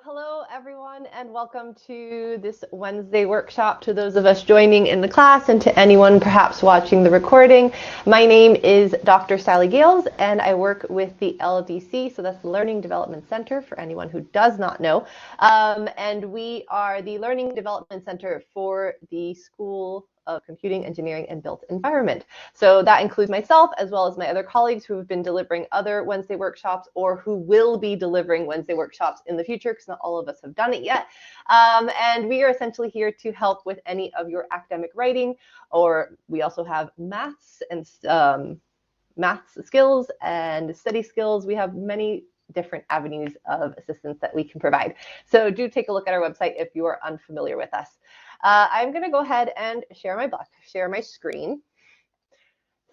Hello everyone, and welcome to this Wednesday workshop to those of us joining in the class and to anyone perhaps watching the recording. My name is Dr. Sally Gales, and I work with the LDC, so that's the Learning Development Center for anyone who does not know. And we are the Learning Development Center for the School of Computing, Engineering, and Built Environment. So that includes myself as well as my other colleagues who have been delivering other Wednesday workshops or who will be delivering Wednesday workshops in the future, because not all of us have done it yet. And we are essentially here to help with any of your academic writing, or we also have maths and maths skills and study skills. We have many different avenues of assistance that we can provide. So do take a look at our website if you are unfamiliar with us. I'm going to go ahead and share my screen.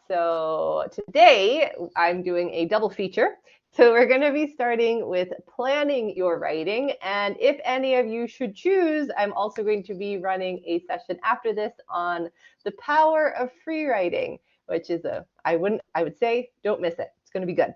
So today I'm doing a double feature. So we're going to be starting with planning your writing. And if any of you should choose, I'm also going to be running a session after this on the power of free writing, which is I would say, don't miss it. It's going to be good.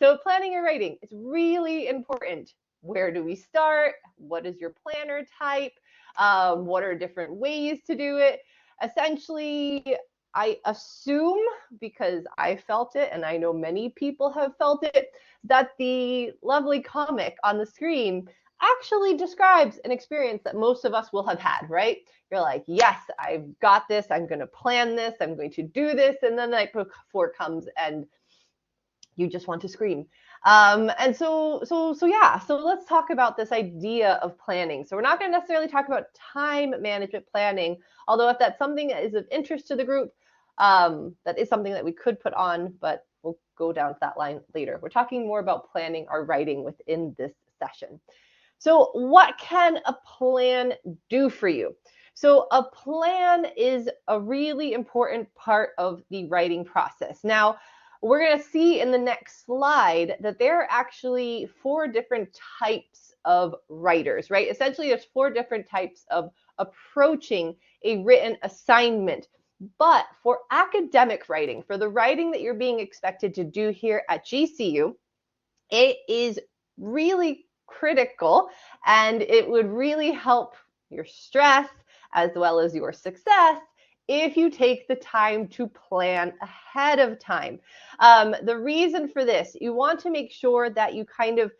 So planning your writing is really important. Where do we start? What is your planner type? What are different ways to do it? Essentially, I assume, because I felt it, and I know many people have felt it, that the lovely comic on the screen actually describes an experience that most of us will have had, right? You're like, yes, I've got this. I'm going to plan this. I'm going to do this. And then the night before comes and you just want to scream. And so let's talk about this idea of planning. So we're not going to necessarily talk about time management planning, although if that's something that is of interest to the group, that is something that we could put on, but we'll go down to that line later. We're talking more about planning our writing within this session. So what can a plan do for you? So a plan is a really important part of the writing process. Now, we're going to see in the next slide that there are actually 4 different types of writers, right? Essentially, there's 4 different types of approaching a written assignment. But for academic writing, for the writing that you're being expected to do here at GCU, it is really critical, and it would really help your stress as well as your success if you take the time to plan ahead of time. The reason for this, you want to make sure that you kind of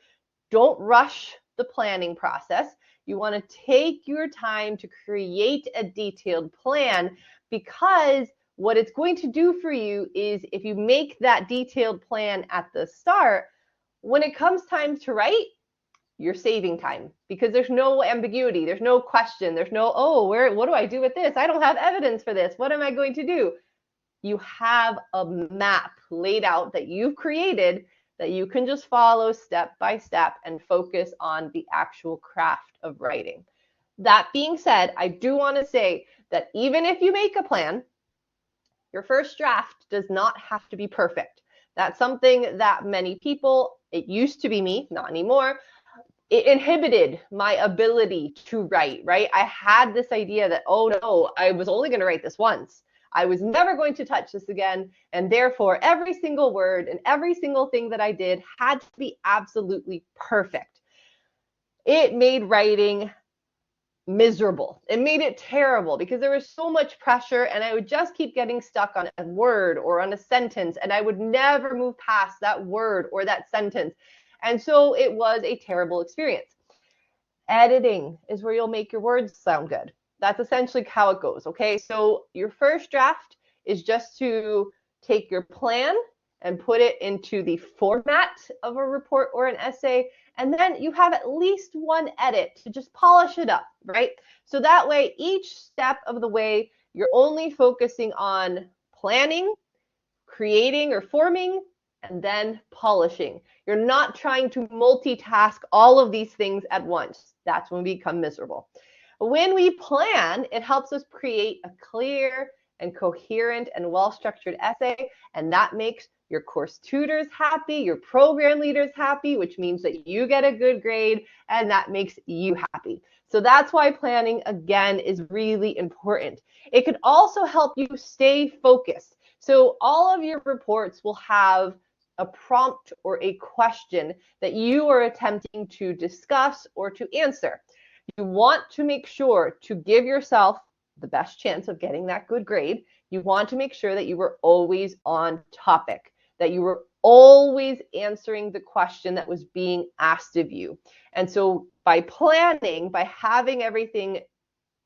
don't rush the planning process. You want to take your time to create a detailed plan, because what it's going to do for you is if you make that detailed plan at the start, when it comes time to write, you're saving time, because there's no ambiguity, there's no question, there's no, oh, what do I do with this? I don't have evidence for this. What am I going to do? You have a map laid out that you've created that you can just follow step by step and focus on the actual craft of writing. That being said, I do want to say that even if you make a plan, your first draft does not have to be perfect. That's something that many people, it used to be me, not anymore, it inhibited my ability to write, right? I had this idea that, oh no, I was only going to write this once. I was never going to touch this again. And therefore, every single word and every single thing that I did had to be absolutely perfect. It made writing miserable. It made it terrible, because there was so much pressure, and I would just keep getting stuck on a word or on a sentence, and I would never move past that word or that sentence. And so it was a terrible experience. Editing is where you'll make your words sound good. That's essentially how it goes, okay? So your first draft is just to take your plan and put it into the format of a report or an essay, and then you have at least one edit to just polish it up, right? So that way, each step of the way, you're only focusing on planning, creating or forming, and then polishing. You're not trying to multitask all of these things at once. That's when we become miserable. When we plan, it helps us create a clear and coherent and well-structured essay, and that makes your course tutors happy, your program leaders happy, which means that you get a good grade, and that makes you happy. So that's why planning, again, is really important. It can also help you stay focused. So all of your reports will have a prompt or a question that you are attempting to discuss or to answer. You want to make sure to give yourself the best chance of getting that good grade. You want to make sure that you were always on topic, that you were always answering the question that was being asked of you. And so by planning, by having everything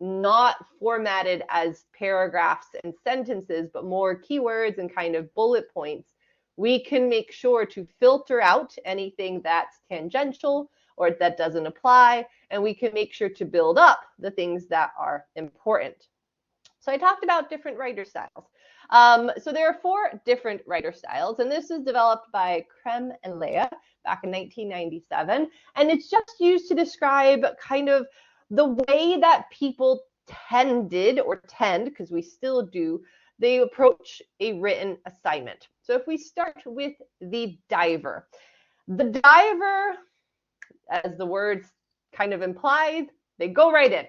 not formatted as paragraphs and sentences, but more keywords and kind of bullet points, we can make sure to filter out anything that's tangential or that doesn't apply, and we can make sure to build up the things that are important. So I talked about different writer styles. So there are 4 different writer styles, and this was developed by Krem and Leah back in 1997, and it's just used to describe kind of the way that people tend, because we still do, they approach a written assignment. So if we start with the diver, as the word kind of implies, they go right in.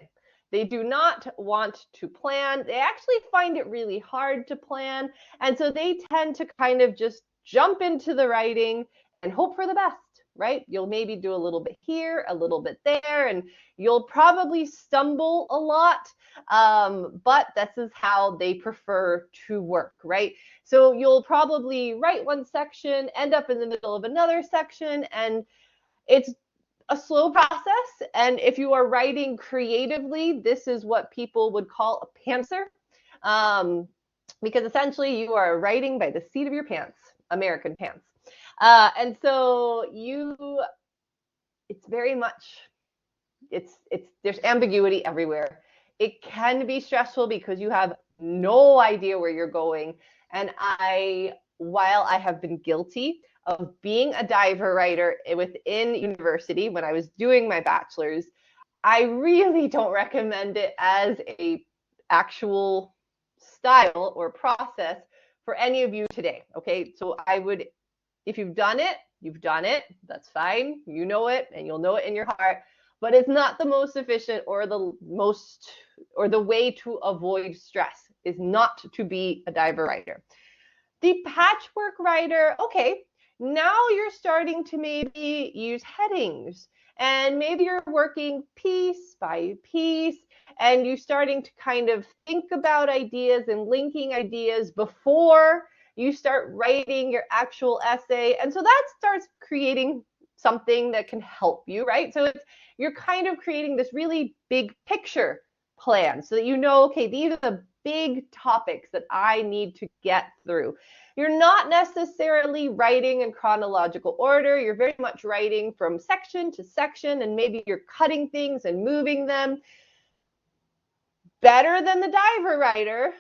They do not want to plan. They actually find it really hard to plan. And so they tend to kind of just jump into the writing and hope for the best, right? You'll maybe do a little bit here, a little bit there, and you'll probably stumble a lot. But this is how they prefer to work, right? So you'll probably write one section, end up in the middle of another section, and it's a slow process. And if you are writing creatively, this is what people would call a pantser, because essentially you are writing by the seat of your pants, American pants. And so it's very much, there's ambiguity everywhere. It can be stressful because you have no idea where you're going. And while I have been guilty of being a diver writer within university when I was doing my bachelor's, I really don't recommend it as a actual style or process for any of you today. Okay, so if you've done it, you've done it. That's fine. You know it, and you'll know it in your heart. But it's not the most efficient or the way to avoid stress is not to be a diver writer. The patchwork writer, okay, now you're starting to maybe use headings, and maybe you're working piece by piece, and you're starting to kind of think about ideas and linking ideas before you start writing your actual essay. And so that starts creating something that can help you, right? So you're kind of creating this really big picture plan so that you know, okay, these are the big topics that I need to get through. You're not necessarily writing in chronological order. You're very much writing from section to section, and maybe you're cutting things and moving them. Better than the diver writer,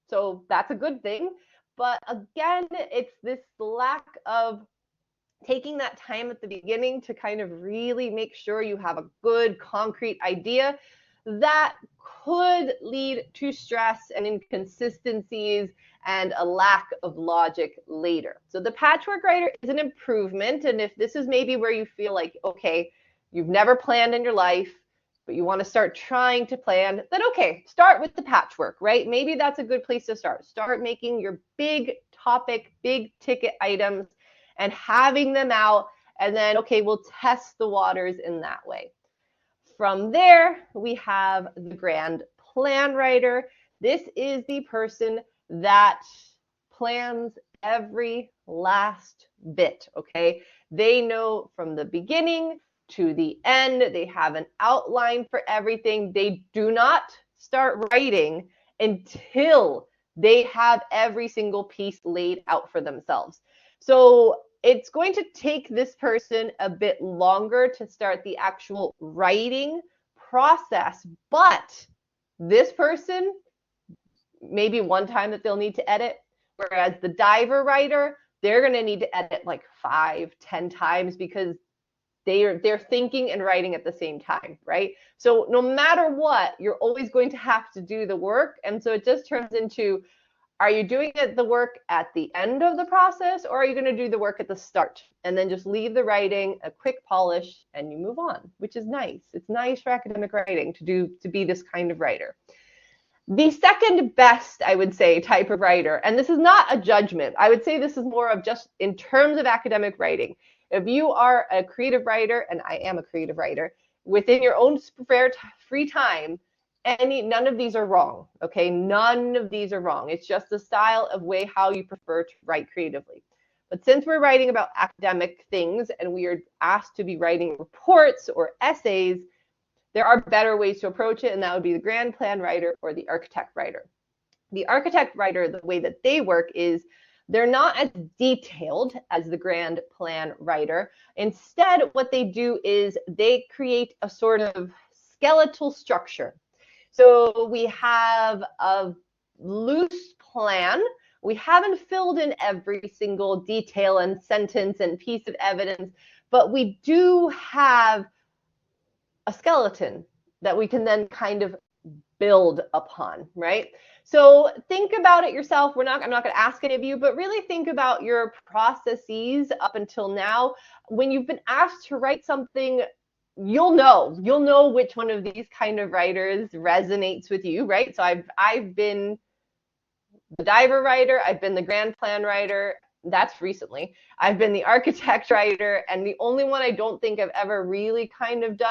so that's a good thing. But again, it's this lack of taking that time at the beginning to kind of really make sure you have a good concrete idea that could lead to stress and inconsistencies and a lack of logic later. So the patchwork writer is an improvement. And if this is maybe where you feel like, okay, you've never planned in your life, but you want to start trying to plan, then okay, start with the patchwork, right? Maybe that's a good place to start. Start making your big topic, big ticket items and having them out. And then, okay, we'll test the waters in that way. From there, we have the grand plan writer. This is the person that plans every last bit, okay? They know from the beginning to the end. They have an outline for everything. They do not start writing until they have every single piece laid out for themselves. So it's going to take this person a bit longer to start the actual writing process, but this person, maybe one time that they'll need to edit, whereas the diver writer, they're going to need to edit like 5-10 times because they're thinking and writing at the same time, right? So no matter what, you're always going to have to do the work. And so it just turns into, are you doing the work at the end of the process, or are you going to do the work at the start and then just leave the writing a quick polish and you move on, which is nice. It's nice for academic writing to be this kind of writer. The second best, I would say, type of writer, and this is not a judgment, I would say this is more of just in terms of academic writing. If you are a creative writer, and I am a creative writer, within your own free time, none of these are wrong, okay? None of these are wrong. It's just the style of way how you prefer to write creatively. But since we're writing about academic things and we are asked to be writing reports or essays, there are better ways to approach it, and that would be the grand plan writer or the architect writer. The architect writer, the way that they work is they're not as detailed as the grand plan writer. Instead, what they do is they create a sort of skeletal structure. So we have a loose plan. We haven't filled in every single detail and sentence and piece of evidence, but we do have a skeleton that we can then kind of build upon, right? So think about it yourself. I'm not going to ask any of you, but really think about your processes up until now. When you've been asked to write something, you'll know which one of these kind of writers resonates with you, right? So I've been the diver writer, I've been the grand plan writer. That's recently. I've been the architect writer, and the only one I don't think I've ever really kind of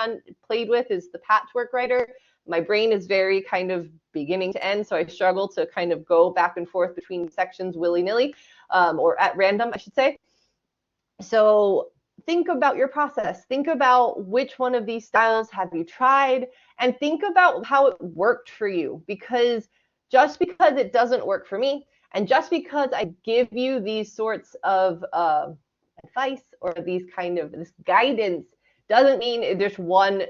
played with is the patchwork writer. My brain is very kind of beginning to end, so I struggle to kind of go back and forth between sections willy-nilly, or at random, I should say. So think about your process. Think about which one of these styles have you tried, and think about how it worked for you, because just because it doesn't work for me, and just because I give you these sorts of advice or this guidance doesn't mean there's one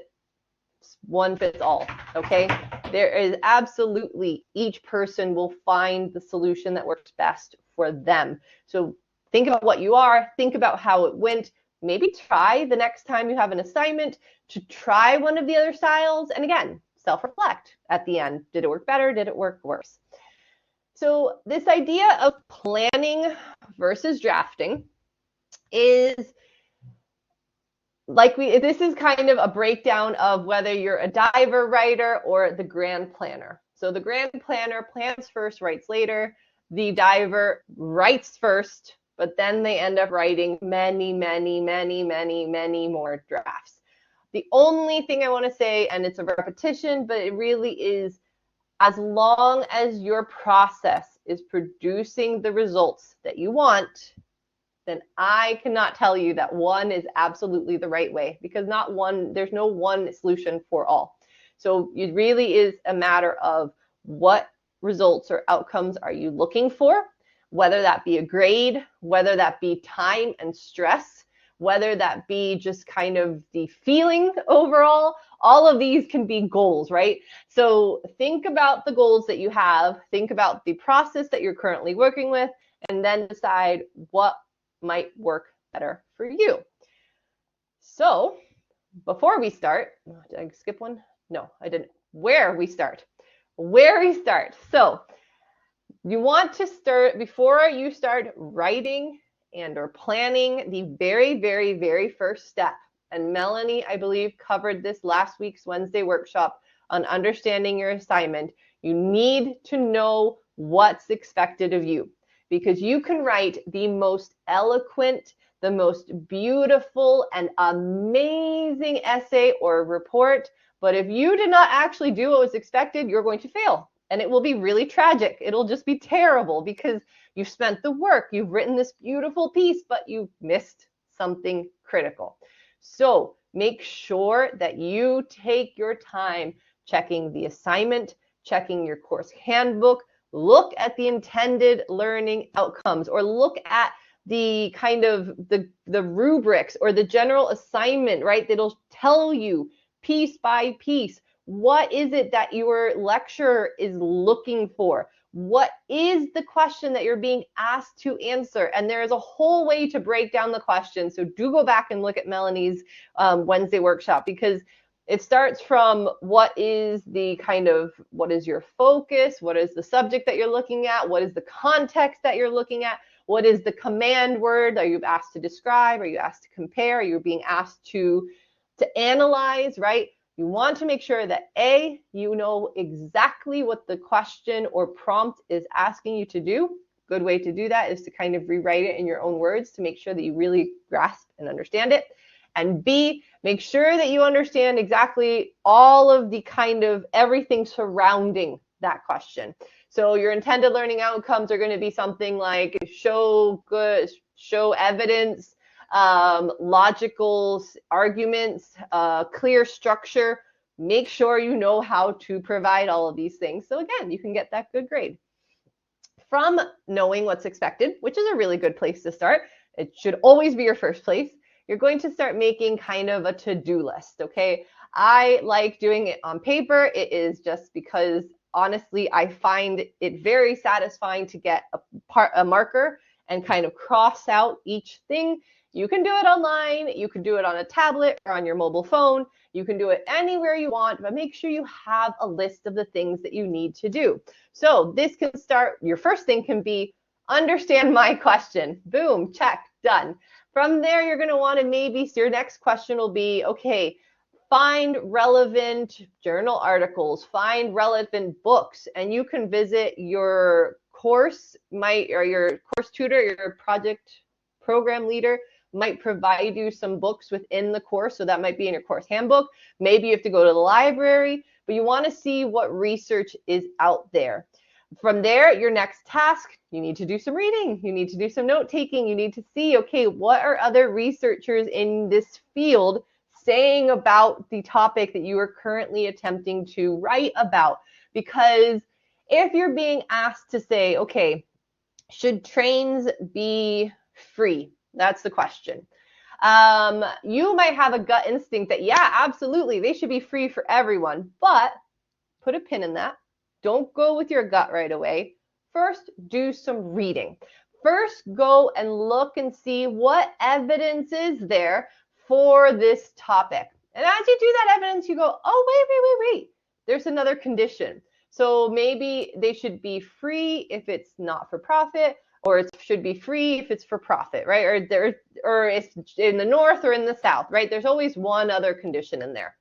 fits all, okay? There is absolutely, each person will find the solution that works best for them. So think about what you are, think about how it went, maybe try the next time you have an assignment to try one of the other styles, and again, self-reflect at the end. Did it work better? Did it work worse? So this idea of planning versus drafting is this is kind of a breakdown of whether you're a diver writer or the grand planner. So the grand planner plans first, writes later. The diver writes first, but then they end up writing many more drafts. The only thing I want to say, and it's a repetition, but it really is, as long as your process is producing the results that you want, then I cannot tell you that one is absolutely the right way, because there's no one solution for all. So it really is a matter of what results or outcomes are you looking for, whether that be a grade, whether that be time and stress, whether that be just kind of the feeling overall. All of these can be goals, right? So think about the goals that you have, think about the process that you're currently working with, and then decide what might work better for you. So before we start, did I skip one? No, I didn't. Where we start. So you want to start, before you start writing and or planning, the very first step. And Melanie, I believe, covered this last week's Wednesday workshop on understanding your assignment. You need to know what's expected of you, because you can write the most eloquent, the most beautiful and amazing essay or report, but if you did not actually do what was expected, you're going to fail. And it will be really tragic. It'll just be terrible, because you've spent the work, you've written this beautiful piece, but you missed something critical. So make sure that you take your time checking the assignment, checking your course handbook, look at the intended learning outcomes, or look at the kind of the rubrics or the general assignment, right? That'll tell you piece by piece, what is it that your lecturer is looking for? What is the question that you're being asked to answer? And there is a whole way to break down the question. So do go back and look at Melanie's Wednesday workshop, because it starts from what is your focus? What is the subject that you're looking at? What is the context that you're looking at? What is the command word? Are you asked to describe? Are you asked to compare? Are you being asked to analyze, right? You want to make sure that A, you know exactly what the question or prompt is asking you to do. Good way to do that is to kind of rewrite it in your own words to make sure that you really grasp and understand it. And B, make sure that you understand exactly all of the kind of everything surrounding that question. So your intended learning outcomes are going to be something like show evidence, logical arguments, clear structure. Make sure you know how to provide all of these things. So again, you can get that good grade. From knowing what's expected, which is a really good place to start, it should always be your first place, you're going to start making kind of a to-do list, okay? I like doing it on paper. It is just because, honestly, I find it very satisfying to get a marker and kind of cross out each thing. You can do it online. You can do it on a tablet or on your mobile phone. You can do it anywhere you want, but make sure you have a list of the things that you need to do. So this can start, your first thing can be, understand my question. Boom, check, done. From there, you're going to want to maybe, your next question will be, okay, find relevant journal articles, find relevant books, and you can visit your course, or your course tutor, your project program leader might provide you some books within the course. So that might be in your course handbook. Maybe you have to go to the library, but you want to see what research is out there. From there, your next task, you need to do some reading. You need to do some note taking. You need to see, okay, what are other researchers in this field saying about the topic that you are currently attempting to write about? Because if you're being asked to say, okay, should trains be free? That's the question. You might have a gut instinct that, yeah, absolutely, they should be free for everyone, but put a pin in that. Don't go with your gut right away. First, do some reading. First, go and look and see what evidence is there for this topic. And as you do that evidence, you go, oh, wait. There's another condition. So maybe they should be free if it's not for profit, or it should be free if it's for profit, right? Or it's in the north or in the south, right? There's always one other condition in there.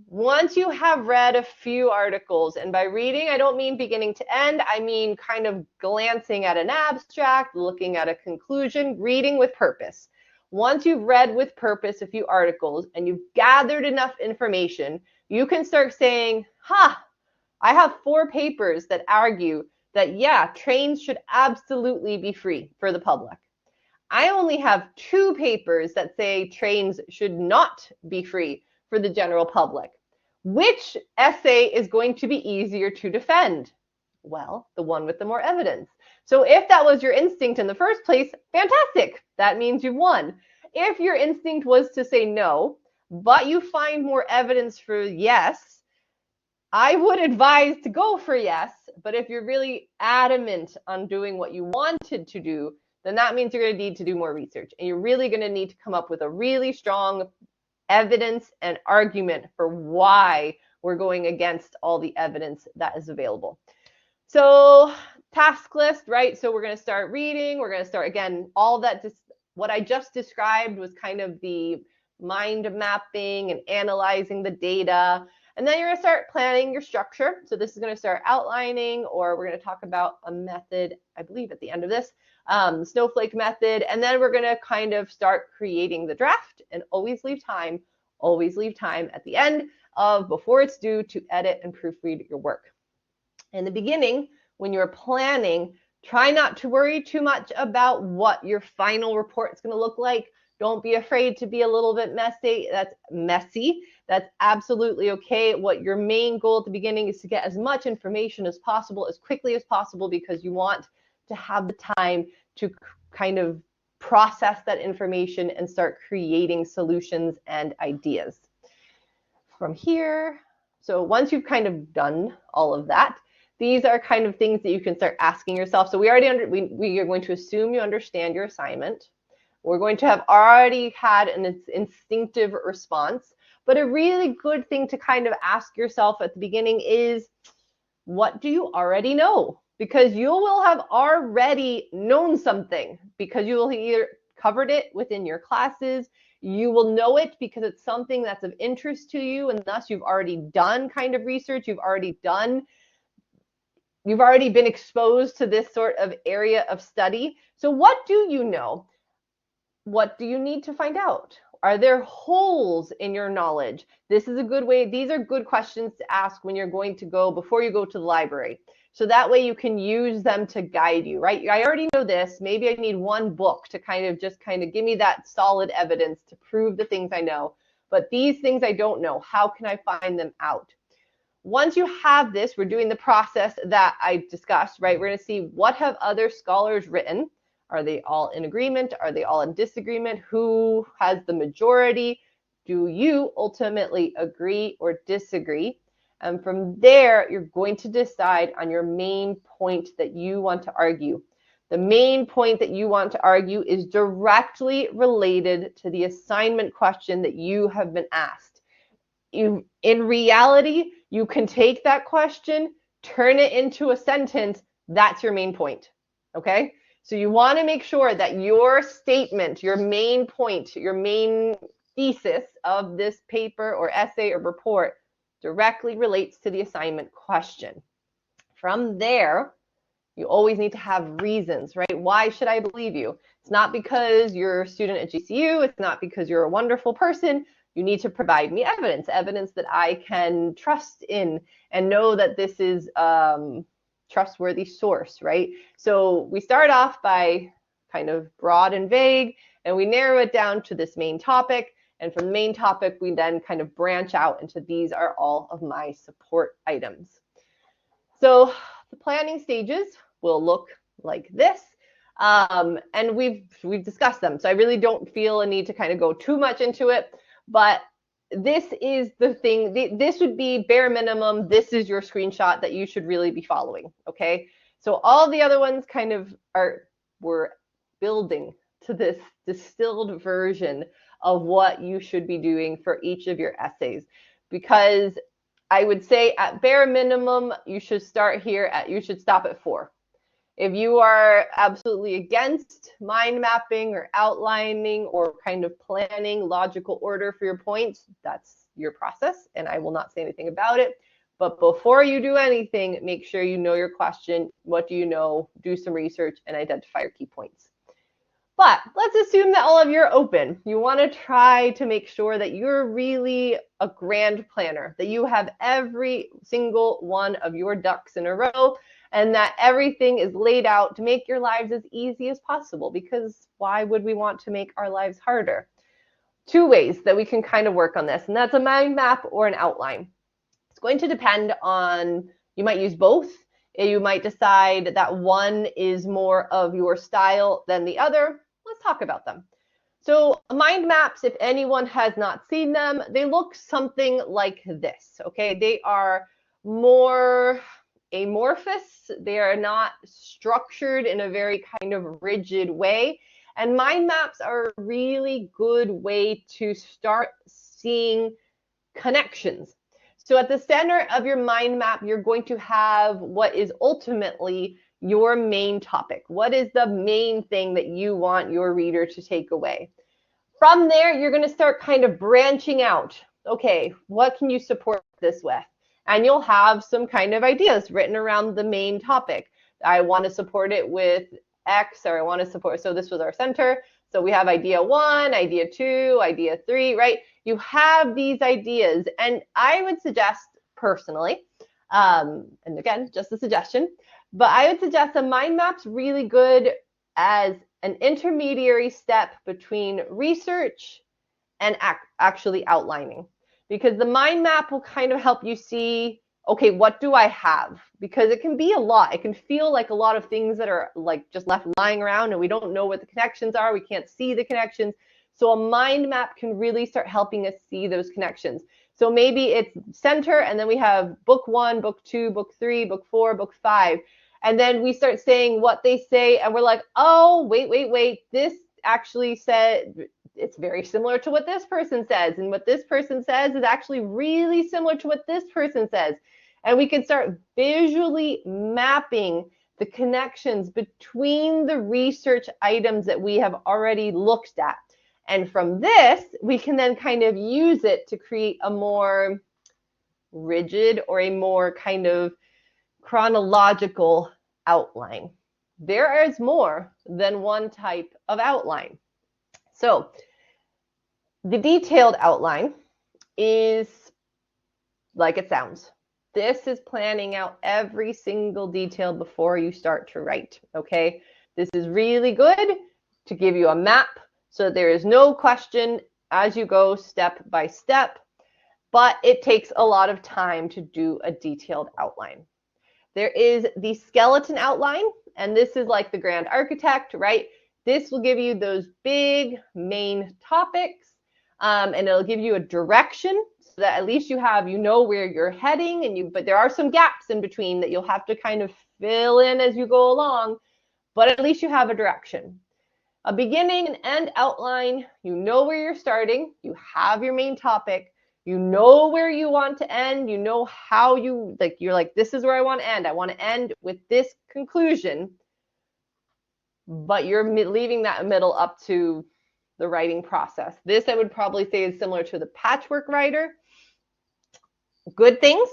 Once you have read a few articles, and by reading, I don't mean beginning to end, I mean kind of glancing at an abstract, looking at a conclusion, reading with purpose. Once you've read with purpose a few articles and you've gathered enough information, you can start saying, I have 4 papers that argue that, yeah, trains should absolutely be free for the public. I only have 2 papers that say trains should not be free for the general public. Which essay is going to be easier to defend? Well, the one with the more evidence. So if that was your instinct in the first place, fantastic. That means you won. If your instinct was to say no, but you find more evidence for yes, I would advise to go for yes. But if you're really adamant on doing what you wanted to do, then that means you're going to need to do more research. And you're really going to need to come up with a really strong evidence and argument for why we're going against all the evidence that is available. So task list, right? So we're going to start reading. We're going to start, again, all that, what I just described was kind of the mind mapping and analyzing the data. And then you're going to start planning your structure. So this is going to start outlining, or we're going to talk about a method, I believe, at the end of this, snowflake method. And then we're going to kind of start creating the draft, and always leave time at the end of before it's due to edit and proofread your work. In the beginning, when you're planning, try not to worry too much about what your final report is going to look like. Don't be afraid to be a little bit messy. That's absolutely okay. What your main goal at the beginning is to get as much information as possible, as quickly as possible, because you want to have the time to kind of process that information and start creating solutions and ideas. From here, so once you've kind of done all of that, these are kind of things that you can start asking yourself. So we are going to assume you understand your assignment. We're going to have already had an instinctive response. But a really good thing to kind of ask yourself at the beginning is, what do you already know? Because you will have already known something, because you will either covered it within your classes, You will know it because it's something that's of interest to you, and thus you've already done kind of research, you've already been exposed to this sort of area of study. So what do you know? What do you need to find out? Are there holes in your knowledge? This is a good way. These are good questions to ask when you're going to go, before you go to the library. So that way you can use them to guide you, right? I already know this. Maybe I need one book to kind of give me that solid evidence to prove the things I know. But these things I don't know. How can I find them out? Once you have this, we're doing the process that I discussed, right? We're going to see, what have other scholars written? Are they all in agreement? Are they all in disagreement? Who has the majority? Do you ultimately agree or disagree? And from there, you're going to decide on your main point that you want to argue. The main point that you want to argue is directly related to the assignment question that you have been asked. In reality, you can take that question, turn it into a sentence. That's your main point, okay? So you want to make sure that your statement, your main point, your main thesis of this paper or essay or report directly relates to the assignment question. From there, you always need to have reasons, right? Why should I believe you? It's not because you're a student at GCU. It's not because you're a wonderful person. You need to provide me evidence that I can trust in and know that this is trustworthy source, right? So we start off by kind of broad and vague, and we narrow it down to this main topic. And from the main topic, we then kind of branch out into, these are all of my support items. So the planning stages will look like this. And we've discussed them. So I really don't feel a need to kind of go too much into it. But this is the thing. This would be bare minimum. This is your screenshot that you should really be following, okay? So all the other ones kind of we're building to this distilled version of what you should be doing for each of your essays. Because I would say at bare minimum, you should start here you should stop at 4. If you are absolutely against mind mapping or outlining or kind of planning logical order for your points, that's your process, and I will not say anything about it. But before you do anything, make sure you know your question. What do you know? Do some research and identify your key points. But let's assume that all of you are open. You want to try to make sure that you're really a grand planner, that you have every single one of your ducks in a row, and that everything is laid out to make your lives as easy as possible, because why would we want to make our lives harder? 2 ways that we can kind of work on this, and that's a mind map or an outline. It's going to depend on, you might use both. You might decide that one is more of your style than the other. Let's talk about them. So mind maps, if anyone has not seen them, they look something like this, okay? They are more amorphous. They are not structured in a very kind of rigid way. And mind maps are a really good way to start seeing connections. So at the center of your mind map, you're going to have what is ultimately your main topic. What is the main thing that you want your reader to take away? From there, you're going to start kind of branching out. Okay, what can you support this with? And you'll have some kind of ideas written around the main topic. I want to support it with X, or I want to support, so this was our center. So we have idea 1, idea 2, idea 3, right? You have these ideas, and I would suggest personally, and again, just a suggestion, but I would suggest a mind map's really good as an intermediary step between research and actually outlining. Because the mind map will kind of help you see, okay, what do I have? Because it can be a lot. It can feel like a lot of things that are like just left lying around and we don't know what the connections are. We can't see the connections. So a mind map can really start helping us see those connections. So maybe it's center, and then we have book 1, book 2, book 3, book 4, book 5. And then we start saying what they say, and we're like, oh, wait, this actually said, it's very similar to what this person says, and what this person says is actually really similar to what this person says. And we can start visually mapping the connections between the research items that we have already looked at. And from this, we can then kind of use it to create a more rigid or a more kind of chronological outline. There is more than one type of outline. So the detailed outline is like it sounds. This is planning out every single detail before you start to write, okay? This is really good to give you a map so there is no question as you go step by step, but it takes a lot of time to do a detailed outline. There is the skeleton outline, and this is like the grand architect, right? This will give you those big main topics, and it'll give you a direction so that at least you know where you're heading, but there are some gaps in between that you'll have to kind of fill in as you go along, but at least you have a direction. A beginning and end outline, you know where you're starting, you have your main topic, you know where you want to end, you know how you're like, this is where I want to end. I want to end with this conclusion, but you're leaving that middle up to the writing process. This I would probably say is similar to the patchwork writer. Good things,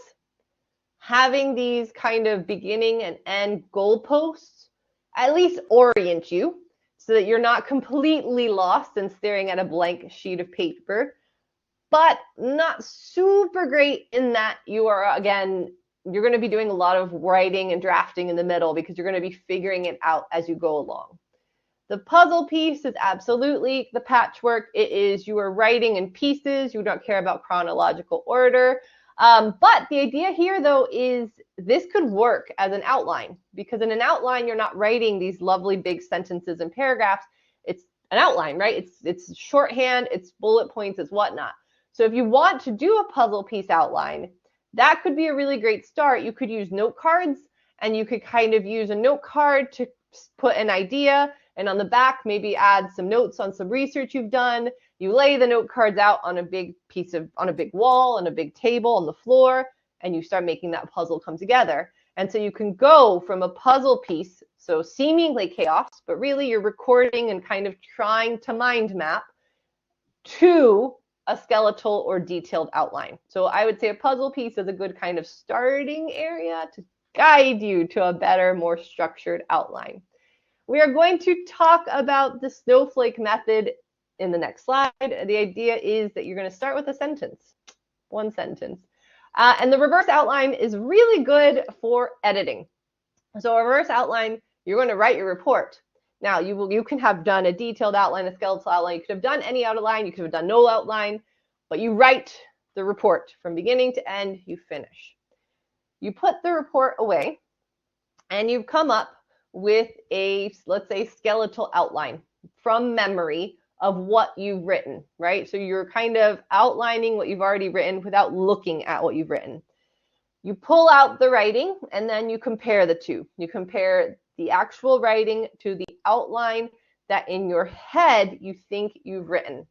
having these kind of beginning and end goalposts at least orient you so that you're not completely lost and staring at a blank sheet of paper, but not super great in that you're going to be doing a lot of writing and drafting in the middle because you're going to be figuring it out as you go along. The puzzle piece is absolutely the patchwork. It is you are writing in pieces. You don't care about chronological order. But the idea here, though, is this could work as an outline, because in an outline, you're not writing these lovely big sentences and paragraphs. It's an outline, right? It's shorthand, it's bullet points, it's whatnot. So if you want to do a puzzle piece outline, that could be a really great start. You could use note cards, and you could kind of use a note card to put an idea, and on the back, maybe add some notes on some research you've done. You lay the note cards out on a big wall, on a big table, on the floor, and you start making that puzzle come together. And so you can go from a puzzle piece, so seemingly chaos, but really you're recording and kind of trying to mind map, to a skeletal or detailed outline. So I would say a puzzle piece is a good kind of starting area to guide you to a better, more structured outline. We are going to talk about the snowflake method in the next slide. The idea is that you're going to start with a sentence, one sentence. And the reverse outline is really good for editing. So a reverse outline, you're going to write your report. Now, you can have done a detailed outline, a skeletal outline. You could have done any outline. You could have done no outline. But you write the report from beginning to end. You finish. You put the report away, and you come up with a, let's say, skeletal outline from memory of what you've written, right? So you're kind of outlining what you've already written without looking at what you've written. You pull out the writing, and then you compare the two. You compare the actual writing to the outline that in your head you think you've written.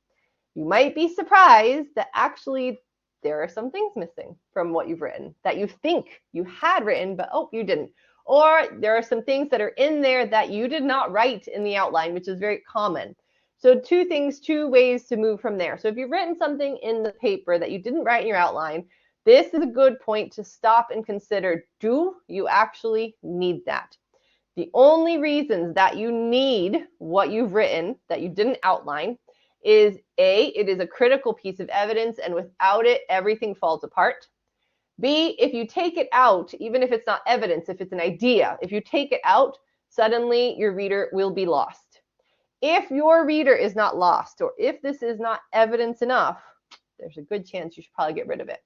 You might be surprised that actually there are some things missing from what you've written that you think you had written, but oh, you didn't. Or there are some things that are in there that you did not write in the outline, which is very common. So two ways to move from there. So if you've written something in the paper that you didn't write in your outline, this is a good point to stop and consider, do you actually need that? The only reasons that you need what you've written that you didn't outline is A, it is a critical piece of evidence, and without it, everything falls apart. B, if you take it out, even if it's not evidence, if it's an idea, if you take it out, suddenly your reader will be lost. If your reader is not lost, or if this is not evidence enough, there's a good chance you should probably get rid of it.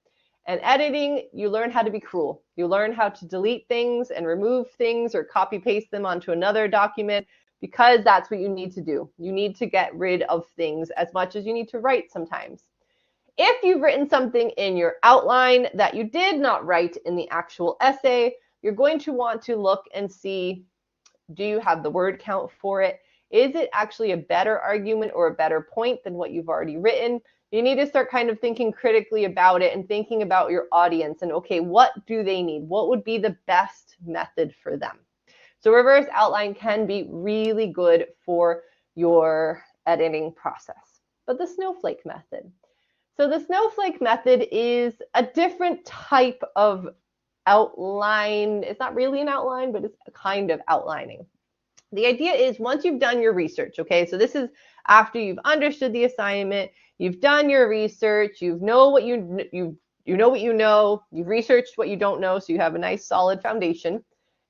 And editing, you learn how to be cruel. You learn how to delete things and remove things or copy paste them onto another document, because that's what you need to do. You need to get rid of things as much as you need to write sometimes. If you've written something in your outline that you did not write in the actual essay, you're going to want to look and see, do you have the word count for it? Is it actually a better argument or a better point than what you've already written? You need to start kind of thinking critically about it and thinking about your audience and, okay, what do they need? What would be the best method for them? So reverse outline can be really good for your editing process. but the snowflake method. So the snowflake method is a different type of outline. It's not really an outline, but it's a kind of outlining. The idea is once you've done your research, okay, so this is after you've understood the assignment, you've done your research, you know what you know what you know, you've researched what you don't know, so you have a nice solid foundation,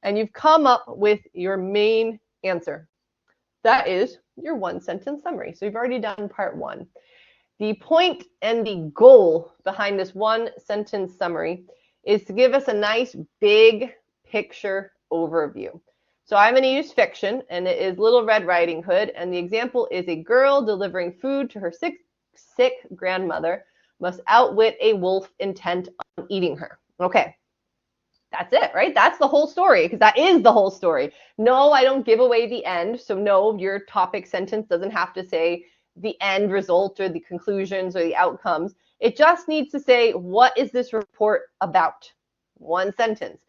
and you've come up with your main answer. That is your one sentence summary. So you've already done part one. The point and the goal behind this one sentence summary is to give us a nice big picture overview. So I'm going to use fiction, and it is Little Red Riding Hood, and the example is a girl delivering food to her sick grandmother must outwit a wolf intent on eating her. Okay, that's it, right? That's the whole story, because that is the whole story. No, I don't give away the end, so no, your topic sentence doesn't have to say the end result or the conclusions or the outcomes. It just needs to say, what is this report about? One sentence.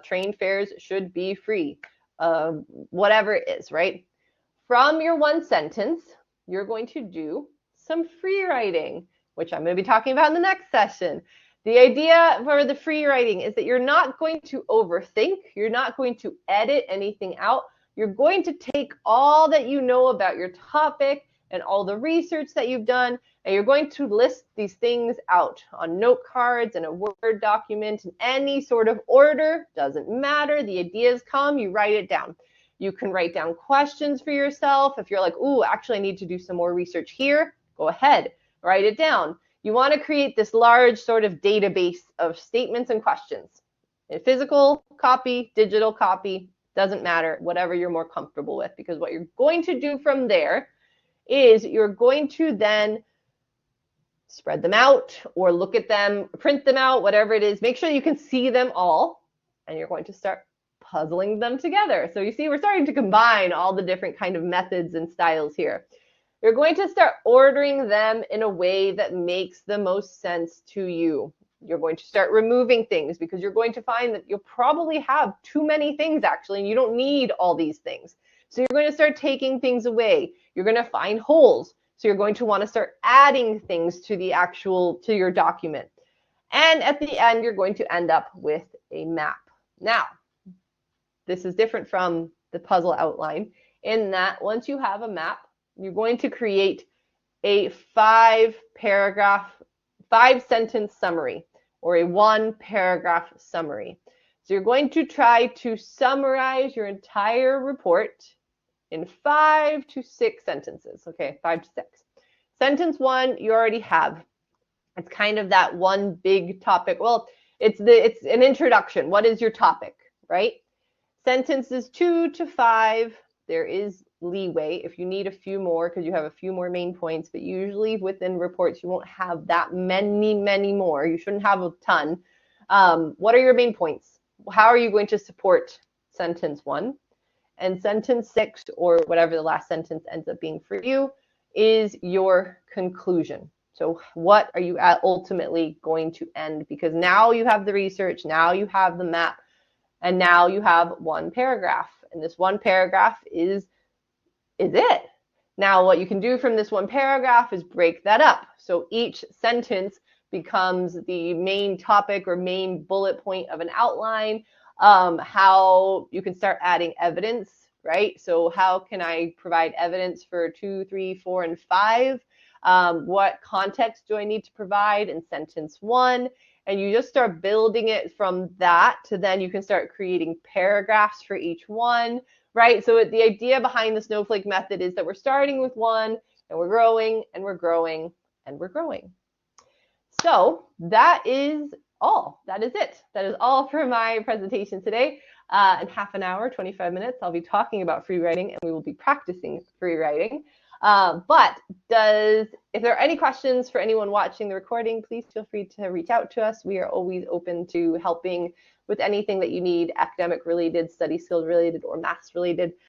Train fares should be free. Whatever it is, right? From your one sentence, you're going to do some free writing, which I'm going to be talking about in the next session. The idea for the free writing is that you're not going to overthink. You're not going to edit anything out. You're going to take all that you know about your topic and all the research that you've done, and you're going to list these things out on note cards and a Word document in any sort of order. Doesn't matter. The ideas come, you write it down. You can write down questions for yourself. If you're like, ooh, actually I need to do some more research here, go ahead, write it down. You want to create this large sort of database of statements and questions. A physical copy, digital copy, doesn't matter, whatever you're more comfortable with, because what you're going to do from there is you're going to then spread them out or look at them, print them out, whatever it is. Make sure you can see them all, and you're going to start puzzling them together. So you see, we're starting to combine all the different kind of methods and styles here. You're going to start ordering them in a way that makes the most sense to you. You're going to start removing things because you're going to find that you'll probably have too many things actually, and you don't need all these things. So you're going to start taking things away. You're going to find holes. So you're going to want to start adding things to your document. And at the end, you're going to end up with a map. Now, this is different from the puzzle outline in that once you have a map, you're going to create a 5-sentence summary or a 1-paragraph summary. So you're going to try to summarize your entire report in 5 to 6 sentences. Okay, 5 to 6. Sentence 1, you already have. It's kind of that one big topic. Well, it's an introduction. What is your topic, right? Sentences 2 to 5, there is leeway if you need a few more because you have a few more main points, but usually within reports you won't have that many more. You shouldn't have a ton. What are your main points? How are you going to support sentence 1? And sentence 6, or whatever the last sentence ends up being for you, is your conclusion. So what are you ultimately going to end? Because now you have the research, now you have the map, and now you have 1 paragraph. And this 1 paragraph is it. Now what you can do from this 1 paragraph is break that up. So each sentence becomes the main topic or main bullet point of an outline. How you can start adding evidence, right? So how can I provide evidence for 2, 3, 4, and 5? What context do I need to provide in sentence 1? And you just start building it from that to then you can start creating paragraphs for each one, right? So the idea behind the snowflake method is that we're starting with 1 and we're growing and we're growing and we're growing. So that is all. That is it. That is all for my presentation today. In half an hour, 25 minutes, I'll be talking about free writing and we will be practicing free writing. But if there are any questions for anyone watching the recording, please feel free to reach out to us. We are always open to helping with anything that you need, academic related, study skills related, or maths related.